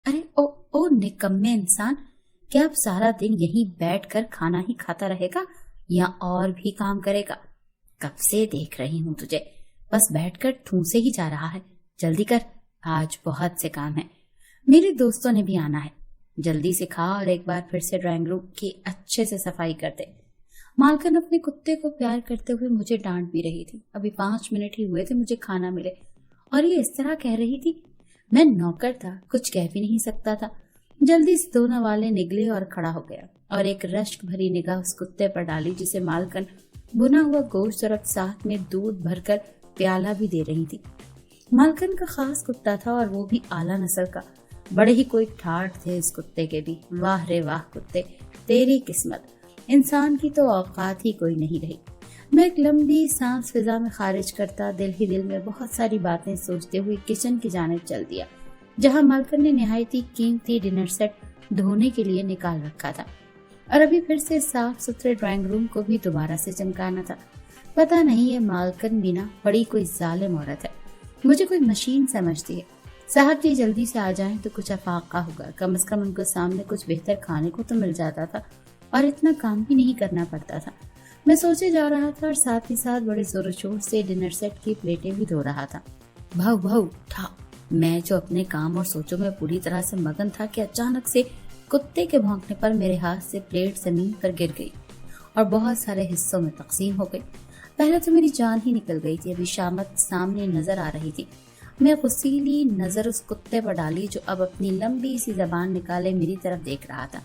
अरे ओ ओ निकम्मे इंसान, क्या अब सारा दिन यहीं बैठकर खाना ही खाता रहेगा या और भी काम करेगा? कब से देख रही हूँ तुझे, बस बैठकर ठूंसे ही जा रहा है। जल्दी कर, आज बहुत से काम है। मेरे दोस्तों ने भी आना है। जल्दी से खा और एक बार फिर से ड्राइंग रूम की अच्छे से सफाई कर दे। मालकिन अपने कुत्ते को प्यार करते हुए मुझे डांट भी रही थी। अभी 5 मिनट ही हुए थे मुझे खाना मिले और ये इस तरह कह रही थी। मैं नौकर था, कुछ कह भी नहीं सकता था। जल्दी से धोने वाले निकले और खड़ा हो गया और एक रश्क भरी निगाह उस कुत्ते पर डाली जिसे मालकिन भुना हुआ गोश्त और साथ में दूध भरकर प्याला भी दे रही थी। मालकिन का खास कुत्ता था और वो भी आला नस्ल का। बड़े ही कोई ठाठ थे इस कुत्ते के भी। वाह रे वाह कुत्ते, तेरी किस्मत, इंसान की तो औकात ही कोई नहीं रही। मैं एक लंबी सांस फिजा में खारिज करता दिल ही दिल में बहुत सारी बातें सोचते हुए किचन की जानिब चल दिया, जहां मालकिन ने निहायत ही कीमती डिनर सेट धोने के लिए निकाल रखा था और अभी फिर से साफ सुथरे ड्राइंग रूम को भी दोबारा से चमकाना था। पता नहीं ये मालकिन भी ना बड़ी कोई जालिम औरत है, मुझे कोई मशीन समझती है। साहब जी जल्दी से आ जाएं तो कुछ अफाका होगा, कम से कम उनको सामने कुछ बेहतर खाने को तो मिल जाता था और इतना काम भी नहीं करना पड़ता था। मैं सोचे जा रहा था और साथ ही साथ बड़े जोर शोर से डिनर सेट की प्लेटें भी धो रहा था। भाऊ भाऊ उठा। मैं जो अपने काम और सोचों में पूरी तरह से मगन था कि अचानक से कुत्ते के भौंकने पर मेरे हाथ से प्लेट जमीन पर गिर गई और बहुत सारे हिस्सों में तकसीम हो गई। पहले तो मेरी जान ही निकल गई थी। अभी शामत सामने नजर आ रही थी। मैं गुस्सीली नजर उस कुत्ते पर डाली जो अब अपनी लंबी सी जबान निकाले मेरी तरफ देख रहा था।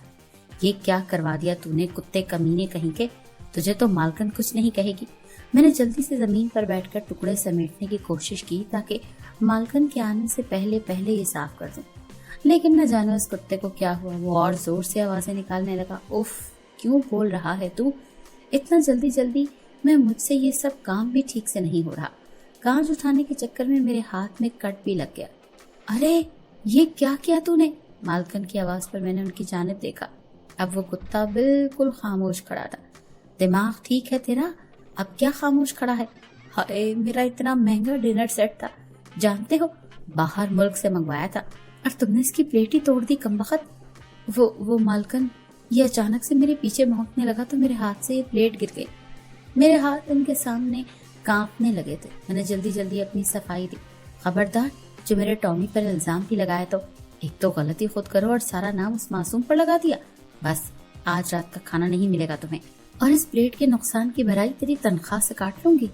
ये क्या करवा दिया तूने कुत्ते कमीने कहीं के, तुझे तो मालकिन कुछ नहीं कहेगी। मैंने जल्दी से जमीन पर बैठकर टुकड़े समेटने की कोशिश की ताकि मालकिन के आने से पहले पहले ये साफ कर दूं, लेकिन न जाने उस कुत्ते को क्या हुआ, वो और जोर से आवाजें निकालने लगा। उफ, क्यों बोल रहा है तू इतना जल्दी जल्दी? मैं मुझसे ये सब काम भी ठीक से नहीं हो रहा। कांच उठाने के चक्कर में मेरे हाथ में कट भी लग गया। अरे ये क्या किया तूने? मालकिन की आवाज पर मैंने उनकी जानिब देखा। अब वो कुत्ता बिल्कुल खामोश खड़ा था। दिमाग ठीक है तेरा? अब क्या खामोश खड़ा है? हाय, मेरा इतना महंगा डिनर सेट था, जानते हो, बाहर मुल्क से मंगवाया था और तुमने इसकी प्लेट ही तोड़ दी कमबख्त। वो मालकिन ये अचानक से मेरे पीछे भौंकने लगा तो मेरे हाथ से ये प्लेट गिर गई। मेरे हाथ उनके सामने कांपने लगे थे। मैंने जल्दी जल्दी अपनी सफाई दी। खबरदार, जो मेरे टॉमी पर इल्जाम भी लगाया तो एक तो गलती खुद करो और सारा नाम उस मासूम पर लगा दिया। बस आज रात का खाना नहीं मिलेगा तुम्हें और इस प्लेट के नुकसान की भराई तेरी तनख्वाह से काट लूंगी।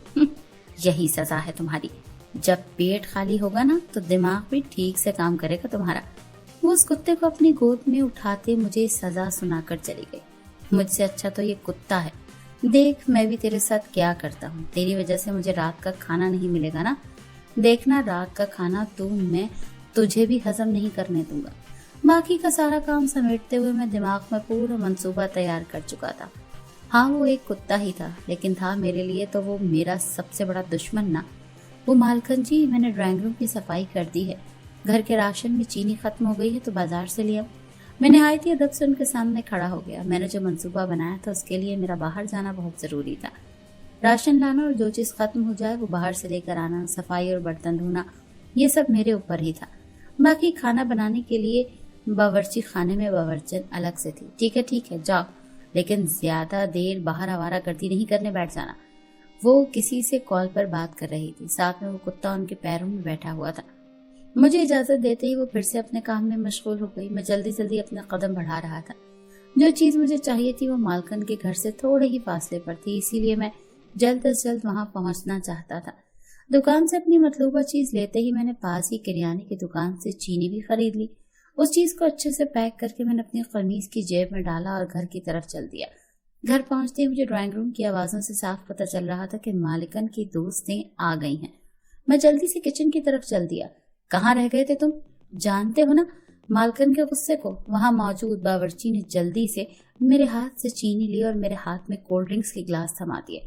यही सजा है तुम्हारी। जब पेट खाली होगा ना तो दिमाग भी ठीक से काम करेगा तुम्हारा। वो उस कुत्ते को अपनी गोद में उठाते मुझे सजा सुनाकर चली गई। मुझसे अच्छा तो ये कुत्ता है। देख मैं भी तेरे साथ क्या करता हूँ। तेरी वजह से मुझे रात का खाना नहीं मिलेगा ना। देखना रात का खाना मैं तुझे भी हजम नहीं करने दूंगा। बाकी का सारा काम समेटते हुए मैं दिमाग में पूरा मंसूबा तैयार कर चुका था। हाँ, वो एक कुत्ता ही था, लेकिन था मेरे लिए तो वो मेरा सबसे बड़ा दुश्मन ना। वो मालकिन जी, मैंने ड्राइंग रूम की सफाई कर दी है। घर के राशन में चीनी खत्म हो गई है तो बाजार से ले आओ। मैं निहायत ही अदब से उनके सामने खड़ा हो गया। मैंने जो मंसूबा बनाया था उसके लिए मेरा बाहर जाना बहुत जरूरी था। राशन लाना और जो चीज खत्म हो जाए वो बाहर से लेकर आना, सफाई और बर्तन धोना, ये सब मेरे ऊपर ही था। बाकी खाना बनाने के लिए बावर्ची खाने में बावर्चन अलग से थी। ठीक है जाओ, लेकिन ज्यादा देर बाहर आवारा गर्दी नहीं करने बैठ जाना। वो किसी से कॉल पर बात कर रही थी, साथ में वो कुत्ता उनके पैरों में बैठा हुआ था। मुझे इजाजत देते ही वो फिर से अपने काम में मशगूल हो गई। मैं जल्दी जल्दी अपना कदम बढ़ा रहा था। जो चीज मुझे चाहिए थी वो मालकिन के घर से थोड़े ही फासले पर थी, इसीलिए मैं जल्द से जल्द वहां पहुंचना चाहता था। दुकान से अपनी मतलूबा चीज लेते ही मैंने पास ही किराने की दुकान से चीनी भी खरीद ली। उस चीज को अच्छे से पैक करके मैंने अपनी कमीज की जेब में डाला और घर की तरफ चल दिया। घर पहुंचते ही मुझे ड्राइंग रूम की आवाजों से साफ पता चल रहा था कि मालिकन की दोस्तें आ गई हैं। मैं जल्दी से किचन की तरफ चल दिया। कहाँ रह गए थे तुम? जानते हो ना मालकिन के गुस्से को। वहां मौजूद बावर्ची ने जल्दी से मेरे हाथ से चीनी ली और मेरे हाथ में कोल्ड ड्रिंक्स के गिलास थमा दिए।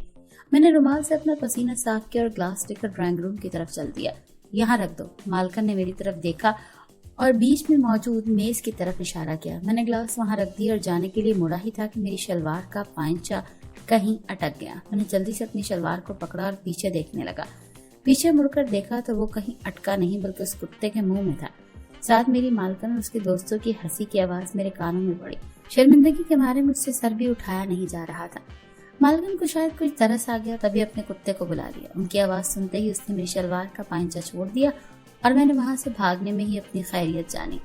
मैंने रुमाल से अपना पसीना साफ किया और ग्लास लेकर ड्राइंग रूम की तरफ चल दिया। यहाँ रख दो। मालकिन ने मेरी तरफ देखा और बीच में मौजूद मेज की तरफ इशारा किया। मैंने ग्लास वहां रख दिया और जाने के लिए मुड़ा ही था कि मेरी शलवार का पांचा कहीं अटक गया। मैंने जल्दी से अपनी शलवार को पकड़ा और पीछे देखने लगा। पीछे मुड़कर देखा तो वो कहीं अटका नहीं बल्कि उस कुत्ते के मुंह में था। साथ मेरी मालकिन और उसके दोस्तों की हंसी की आवाज मेरे कानों में पड़ी। शर्मिंदगी के मारे मुझसे सर भी उठाया नहीं जा रहा था। मालकिन को शायद कुछ तरस आ गया, तभी अपने कुत्ते को बुला लिया। उनकी आवाज सुनते ही उसने मेरी शलवार का पांचा छोड़ दिया और मैंने वहां से भागने में ही अपनी खैरियत जानी।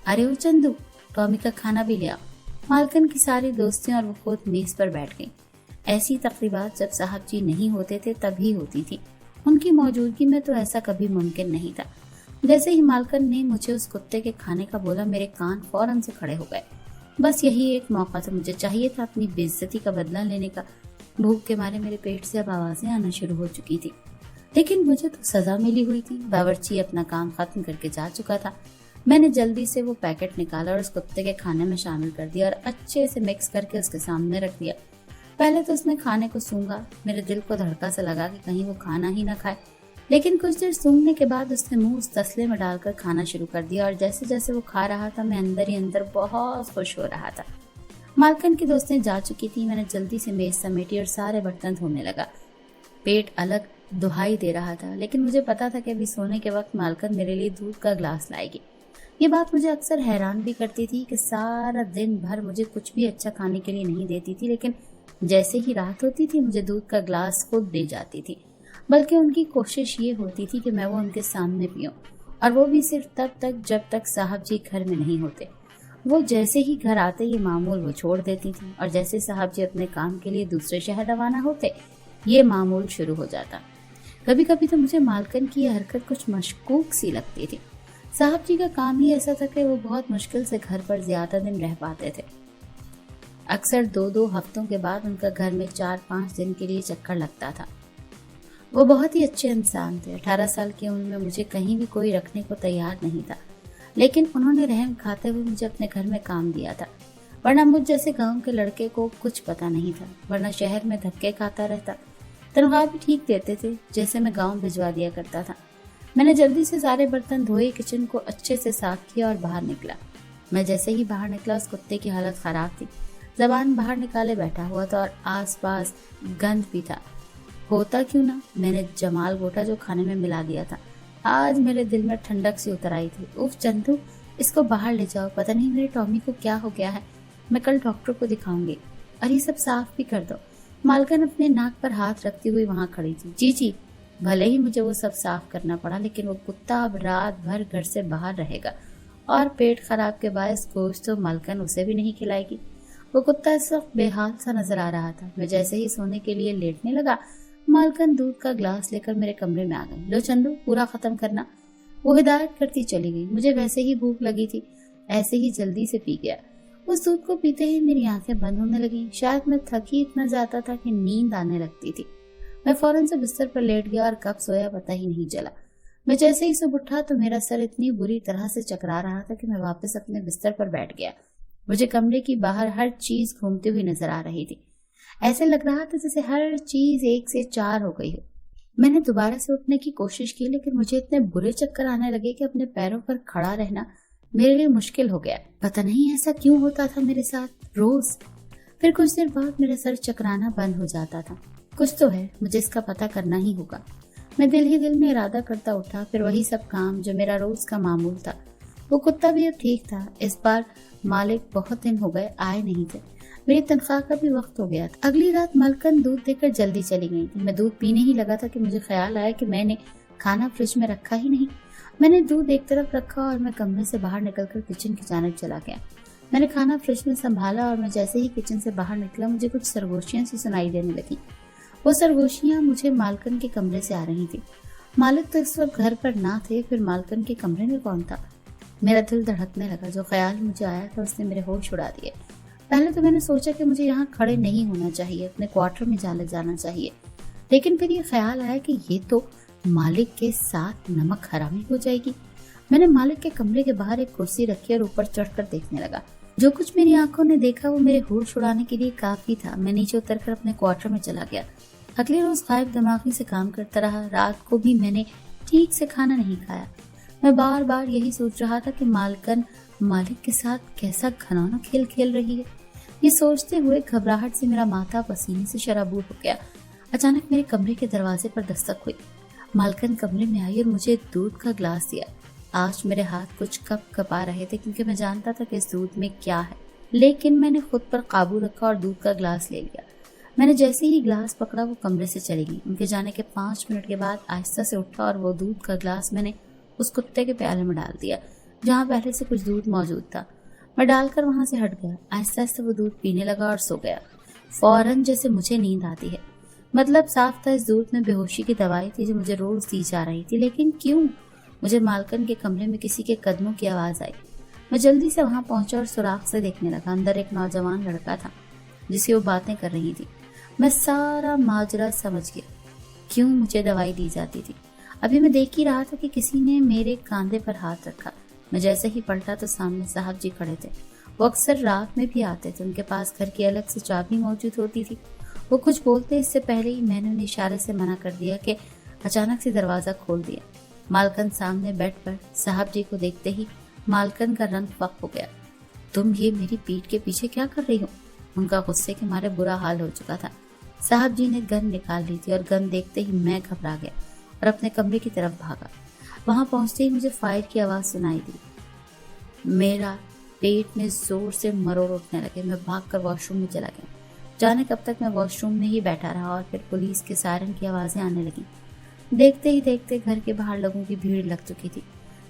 अरे ओ चंदू, टॉमी का खाना भी ले आओ। मालकिन की सारी दोस्तियां और वो खुद मेज पर बैठ गई। ऐसी तकरीबात जब साहब जी नहीं होते थे तभी होती थी, उनकी मौजूदगी में तो ऐसा कभी मुमकिन नहीं था। जैसे ही मालकिन ने मुझे उस कुत्ते के खाने का बोला, मेरे कान फौरन से खड़े हो गए। बस यही एक मौका था, मुझे चाहिए था अपनी बेइज्जती का बदला लेने का। भूख के मारे मेरे पेट से अब आवाजें आना शुरू हो चुकी थी, लेकिन मुझे तो सजा मिली हुई थी। बावर्ची अपना काम खत्म करके जा चुका था। मैंने जल्दी से वो पैकेट निकाला और उस कुत्ते के खाने में शामिल कर दिया और अच्छे से मिक्स करके उसके सामने रख दिया। पहले तो उसने खाने को सूंघा, मेरे दिल को धड़का सा लगा कि कहीं वो खाना ही ना खाए, लेकिन कुछ देर सूंघने के बाद उसने मुंह उस तसले में डालकर खाना शुरू कर दिया और जैसे जैसे वो खा रहा था मैं अंदर ही अंदर बहुत खुश हो रहा था। मालकिन की दोस्तें जा चुकी थी। मैंने जल्दी से मेज समेटी और सारे बर्तन धोने लगा। पेट अलग दुहाई दे रहा था, लेकिन मुझे पता था कि अभी सोने के वक्त मालकिन मेरे लिए दूध का ग्लास लाएगी। ये बात मुझे अक्सर हैरान भी करती थी कि सारा दिन भर मुझे कुछ भी अच्छा खाने के लिए नहीं देती थी, लेकिन जैसे ही रात होती थी मुझे दूध का ग्लास खुद दे जाती थी। बल्कि उनकी कोशिश ये होती थी कि मैं वो उनके सामने पीऊं, और वो भी सिर्फ तब तक जब तक साहब जी घर में नहीं होते। वो जैसे ही घर आते ये मामूल वो छोड़ देती थी, और जैसे साहब जी अपने काम के लिए दूसरे शहर रवाना होते ये मामूल शुरू हो जाता। कभी कभी तो मुझे मालकिन की यह हरकत कुछ मशकूक सी लगती थी। साहब जी का काम ही ऐसा था कि वो बहुत मुश्किल से घर पर ज्यादा दिन रह पाते थे। अक्सर 2-2 हफ्तों के बाद उनका घर में 4-5 दिन के लिए चक्कर लगता था। वो बहुत ही अच्छे इंसान थे। 18 साल की उम्र में मुझे कहीं भी कोई रखने को तैयार नहीं था, लेकिन उन्होंने रहम खाते हुए मुझे अपने घर में काम दिया था। वरना मुझ जैसे गांव के लड़के को कुछ पता नहीं था, वरना शहर में धक्के खाता रहता। तनख्वाह भी ठीक देते थे, जैसे मैं गाँव भिजवा दिया करता था। मैंने जल्दी से सारे बर्तन धोए, किचन को अच्छे से साफ किया और बाहर निकला। मैं जैसे ही बाहर निकला उस कुत्ते की हालत खराब थी। जबान बाहर निकाले बैठा हुआ था और आसपास गंध भी था। होता क्यों ना, मैंने जमाल गोटा जो खाने में मिला दिया था। आज मेरे दिल में ठंडक सी उतर आई थी। उफ चंदू, इसको बाहर ले जाओ, पता नहीं मेरे टॉमी को क्या हो गया है। मैं कल डॉक्टर को दिखाऊंगी। और ये सब साफ भी कर दो। मालकिन अपने नाक पर हाथ रखती हुई वहां खड़ी थी। जी जी। भले ही मुझे वो सब साफ करना पड़ा, लेकिन वो कुत्ता अब रात भर घर से बाहर रहेगा और पेट खराब के बायस गोश्त तो मालकिन उसे भी नहीं खिलाएगी। वो कुत्ता इस वक्त बेहाल सा नजर आ रहा था। मैं जैसे ही सोने के लिए लेटने लगा, मालकिन दूध का ग्लास लेकर मेरे कमरे में आ गई। लो चंदू, पूरा खत्म करना। वो हिदायत करती चली गई। मुझे वैसे ही भूख लगी थी, ऐसे ही जल्दी से पी गया। उस दूध को पीते ही मेरी आंखें बंद होने लगी। शायद मैं थकी इतना ज्यादा था कि नींद आने लगती थी। मैं फौरन से बिस्तर पर लेट गया और कब सोया पता ही नहीं चला। मैं जैसे ही सुबह उठा तो मेरा सर इतनी बुरी तरह से चकरा रहा था कि मैं वापस अपने बिस्तर पर बैठ गया। मुझे कमरे की बाहर हर चीज घूमती हुई नजर आ रही थी। ऐसे लग रहा था जैसे हर चीज 1 से 4 हो गई हो। मैंने दोबारा से उठने की कोशिश की, लेकिन मुझे इतने बुरे चक्कर आने लगे कि अपने पैरों पर खड़ा रहना मेरे लिए मुश्किल हो गया। पता नहीं ऐसा क्यों होता था मेरे साथ रोज। फिर कुछ देर बाद मेरा सर चकराना बंद हो जाता था। कुछ तो है, मुझे इसका पता करना ही होगा। मैं दिल ही दिल में इरादा करता उठा। फिर वही सब काम जो मेरा रोज का मामूल था। वो कुत्ता भी अब ठीक था। इस बार मालिक बहुत दिन हो गए आए नहीं थे। मेरी तनख्वाह का भी वक्त हो गया था। अगली रात मालकिन दूध देकर जल्दी चली गई थी। मैं दूध पीने ही लगा था कि मुझे ख्याल आया कि मैंने खाना फ्रिज में रखा ही नहीं। मैंने दूध एक तरफ रखा और मैं कमरे से बाहर निकलकर किचन की जानिब चला गया। मैंने खाना फ्रिज में संभाला और मैं जैसे ही किचन से बाहर निकला, मुझे कुछ सरगोशियां सी सुनाई देने लगी। वो सरगोशियां मुझे मालकिन के कमरे से आ रही थी। मालिक तो इस वक्त घर पर ना थे, फिर मालकिन के कमरे में कौन था? मेरा दिल धड़कने लगा। जो ख्याल मुझे आया था उसने मेरे होश उड़ा दिए। पहले तो मैंने सोचा कि मुझे यहाँ खड़े नहीं होना चाहिए, अपने क्वार्टर में जाना चाहिए, लेकिन फिर ये ख्याल आया कि ये तो मालिक के साथ नमक हरामी हो जाएगी। मैंने मालिक के कमरे के बाहर एक कुर्सी रखी और ऊपर चढ़कर देखने लगा। जो कुछ मेरी आंखों ने देखा वो मेरे होश उड़ाने के लिए काफी था। मैं नीचे उतरकर अपने क्वार्टर में चला गया। अगले रोज गायब दिमागी से काम करता रहा। रात को भी मैंने ठीक से खाना नहीं खाया। मैं बार बार यही सोच रहा था कि मालकिन मालिक के साथ कैसा घिनौना खेल खेल रही है। ये सोचते हुए घबराहट से मेरा माथा पसीने से शराबूर हो गया। अचानक मेरे कमरे के दरवाजे पर दस्तक हुई। मालकिन कमरे में आई और मुझे दूध का ग्लास दिया। آج میرے ہاتھ کچھ کپ کپا رہے تھے کیونکہ میں جانتا تھا کہ اس دودھ میں کیا ہے، لیکن میں نے خود پر قابو رکھا اور دودھ کا گلاس لے لیا۔ میں نے جیسے ہی گلاس پکڑا وہ کمرے سے چلی گئی۔ ان کے جانے کے 5 منٹ کے بعد آہستہ سے اٹھا اور وہ دودھ کا گلاس میں نے اس کتے کے پیالے میں ڈال دیا جہاں پہلے سے کچھ دودھ موجود تھا۔ میں ڈال کر وہاں سے ہٹ گیا۔ آہستہ آہستہ وہ دودھ پینے لگا اور سو گیا، فوراً جیسے مجھے نیند آتی ہے۔ مطلب صاف تھا اس دودھ میں بے ہوشی کی دوائی تھی جو مجھے روز دی جا رہی تھی، لیکن کیوں؟ مجھے مالکن کے کمرے میں کسی کے قدموں کی آواز آئی۔ میں جلدی سے وہاں پہنچا اور سوراخ سے دیکھنے لگا۔ اندر ایک نوجوان لڑکا تھا جس کی وہ باتیں کر رہی تھی۔ میں سارا ماجرا سمجھ گیا، کیوں مجھے دوائی دی جاتی تھی۔ ابھی میں دیکھ ہی رہا تھا کہ کسی نے میرے کاندھے پر ہاتھ رکھا۔ میں جیسے ہی پلٹا تو سامنے صاحب جی کھڑے تھے۔ وہ اکثر رات میں بھی آتے تھے، ان کے پاس گھر کی الگ سے چابی موجود ہوتی تھی۔ وہ کچھ بولتے اس سے پہلے ہی میں نے انہیں اشارے سے منع کر دیا کہ اچانک سے دروازہ کھول دیا۔ مالکن سامنے بیٹھ پر صاحب جی کو دیکھتے ہی مالکن کا رنگ فق ہو گیا۔ تم یہ میری پیٹھ کے پیچھے کیا کر رہی ہو؟ ان کا غصے کے مارے برا حال ہو چکا تھا۔ صاحب جی نے گن نکال لی تھی اور گن دیکھتے ہی میں گھبرا گیا اور اپنے کمرے کی طرف بھاگا۔ وہاں پہنچتے ہی مجھے فائر کی آواز سنائی دی۔ میرا پیٹ میں زور سے مروڑ اٹھنے لگے۔ میں بھاگ کر واش روم میں چلا گیا۔ جانے کب تک میں واش روم میں ہی بیٹھا رہا اور پھر پولیس کے سائرن کی آوازیں آنے لگیں۔ دیکھتے ہی دیکھتے گھر کے باہر لوگوں کی بھیڑ لگ چکی تھی۔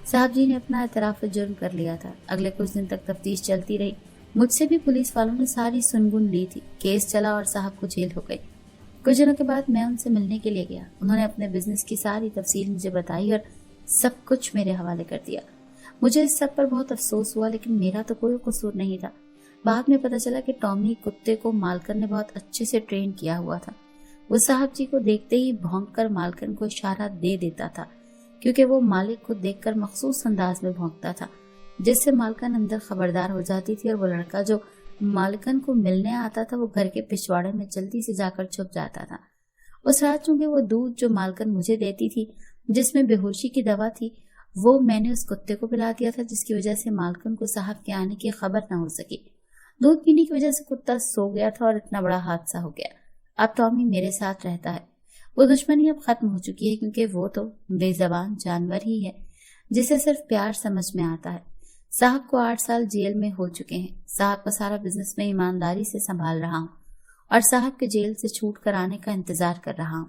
صاحب جی نے اپنا اعتراف جرم کر لیا تھا۔ اگلے کچھ دن تک تفتیش چلتی رہی۔ مجھ سے بھی پولیس والوں نے ساری سنگن لی تھی۔ کیس چلا اور صاحب کو جیل ہو گئی۔ کچھ دنوں کے بعد میں ان سے ملنے کے لیے گیا۔ انہوں نے اپنے بزنس کی ساری تفصیل مجھے بتائی اور سب کچھ میرے حوالے کر دیا۔ مجھے اس سب پر بہت افسوس ہوا، لیکن میرا تو کوئی قصور نہیں تھا۔ بعد میں پتہ چلا کہ ٹامی کتے کو مالکن نے بہت اچھے سے ٹرین کیا ہوا تھا۔ وہ صاحب جی کو دیکھتے ہی بھونک کر مالکن کو اشارہ دے دیتا تھا، کیونکہ وہ مالک کو دیکھ کر مخصوص انداز میں بھونکتا تھا، جس سے مالکن اندر خبردار ہو جاتی تھی اور وہ لڑکا جو مالکن کو ملنے آتا تھا وہ گھر کے پچھواڑے میں جلدی سے جا کر چھپ جاتا تھا۔ اس رات چونکہ وہ دودھ جو مالکن مجھے دیتی تھی جس میں بے ہوشی کی دوا تھی وہ میں نے اس کتے کو پلا دیا تھا، جس کی وجہ سے مالکن کو صاحب کے آنے کی خبر نہ ہو سکی۔ دودھ پینے کی وجہ سے کتا سو گیا تھا اور اتنا بڑا حادثہ ہو گیا۔ اب ٹامی میرے ساتھ رہتا ہے۔ وہ دشمنی اب ختم ہو چکی ہے کیونکہ وہ تو بے زبان جانور ہی ہے جسے صرف پیار سمجھ میں آتا ہے۔ صاحب کو 8 سال جیل میں ہو چکے ہیں۔ صاحب کا سارا بزنس میں ایمانداری سے سنبھال رہا ہوں اور صاحب کے جیل سے چھوٹ کر آنے کا انتظار کر رہا ہوں۔